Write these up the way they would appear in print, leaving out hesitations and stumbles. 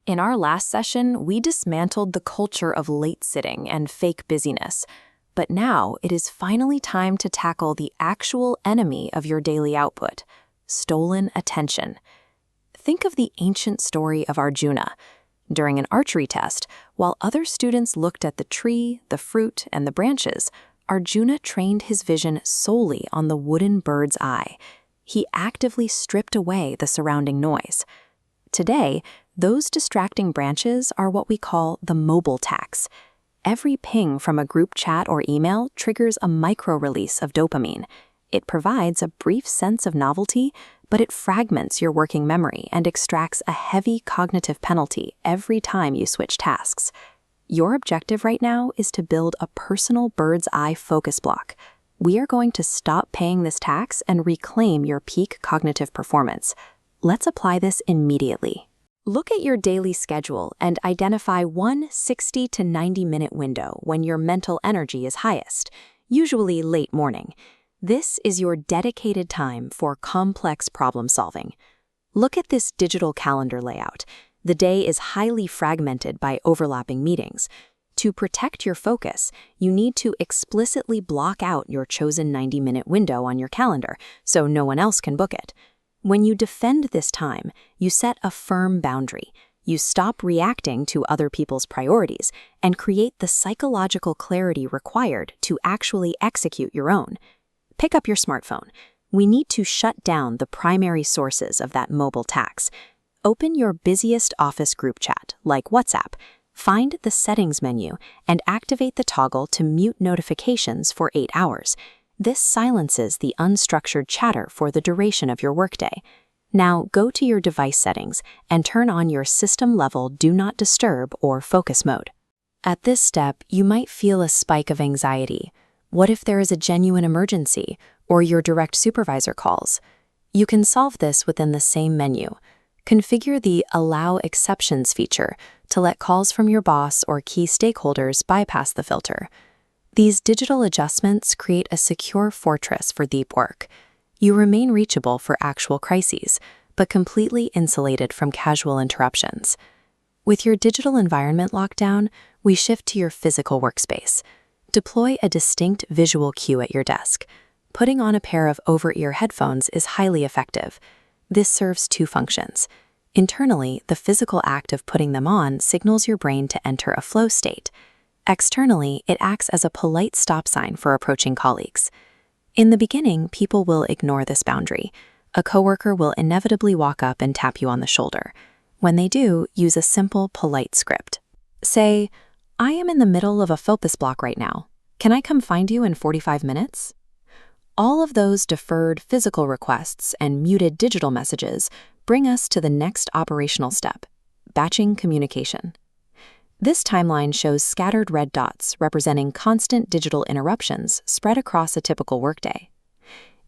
In our last session, we dismantled the culture of late sitting and fake busyness. But now it is finally time to tackle the actual enemy of your daily output: stolen attention. Think of the ancient story of Arjuna. During an archery test, while other students looked at the tree, the fruit, and the branches, Arjuna trained his vision solely on the wooden bird's eye. He actively stripped away the surrounding noise. Today, those distracting branches are what we call the mobile tax. Every ping from a group chat or email triggers a micro-release of dopamine. It provides a brief sense of novelty, but it fragments your working memory and extracts a heavy cognitive penalty every time you switch tasks. Your objective right now is to build a personal bird's eye focus block. We are going to stop paying this tax and reclaim your peak cognitive performance. Let's apply this immediately. Look at your daily schedule and identify one 60 to 90-minute window when your mental energy is highest, usually late morning. This is your dedicated time for complex problem solving. Look at this digital calendar layout. The day is highly fragmented by overlapping meetings. To protect your focus, you need to explicitly block out your chosen 90-minute window on your calendar so no one else can book it. When you defend this time, you set a firm boundary. You stop reacting to other people's priorities and create the psychological clarity required to actually execute your own. Pick up your smartphone. We need to shut down the primary sources of that mobile tax. Open your busiest office group chat, like WhatsApp. Find the settings menu and activate the toggle to mute notifications for 8 hours. This silences the unstructured chatter for the duration of your workday. Now go to your device settings and turn on your system-level Do Not Disturb or Focus mode. At this step, you might feel a spike of anxiety. What if there is a genuine emergency or your direct supervisor calls? You can solve this within the same menu. Configure the Allow Exceptions feature to let calls from your boss or key stakeholders bypass the filter. These digital adjustments create a secure fortress for deep work. You remain reachable for actual crises, but completely insulated from casual interruptions. With your digital environment locked down, we shift to your physical workspace. Deploy a distinct visual cue at your desk. Putting on a pair of over-ear headphones is highly effective. This serves two functions. Internally, the physical act of putting them on signals your brain to enter a flow state. Externally, it acts as a polite stop sign for approaching colleagues. In the beginning, people will ignore this boundary. A coworker will inevitably walk up and tap you on the shoulder. When they do, use a simple, polite script. Say, "I am in the middle of a focus block right now. Can I come find you in 45 minutes?" All of those deferred physical requests and muted digital messages bring us to the next operational step: batching communication. This timeline shows scattered red dots representing constant digital interruptions spread across a typical workday.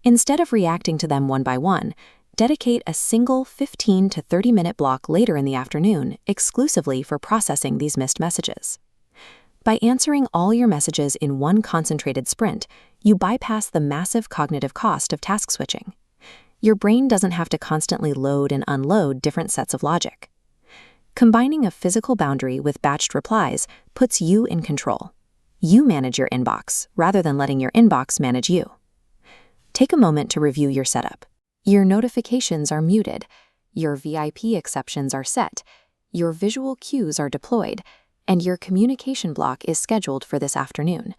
Instead of reacting to them one by one, dedicate a single 15 to 30-minute block later in the afternoon exclusively for processing these missed messages. By answering all your messages in one concentrated sprint, you bypass the massive cognitive cost of task switching. Your brain doesn't have to constantly load and unload different sets of logic. Combining a physical boundary with batched replies puts you in control. You manage your inbox rather than letting your inbox manage you. Take a moment to review your setup. Your notifications are muted, your VIP exceptions are set, your visual cues are deployed, and your communication block is scheduled for this afternoon.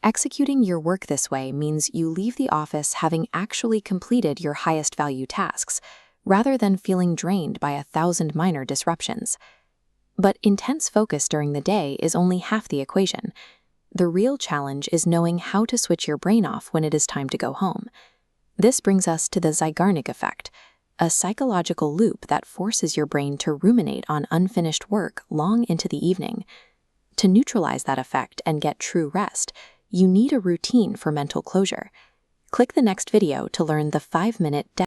Executing your work this way means you leave the office having actually completed your highest value tasks, rather than feeling drained by 1,000 minor disruptions. But intense focus during the day is only half the equation. The real challenge is knowing how to switch your brain off when it is time to go home. This brings us to the Zeigarnik effect, a psychological loop that forces your brain to ruminate on unfinished work long into the evening. To neutralize that effect and get true rest, you need a routine for mental closure. Click the next video to learn the 5-minute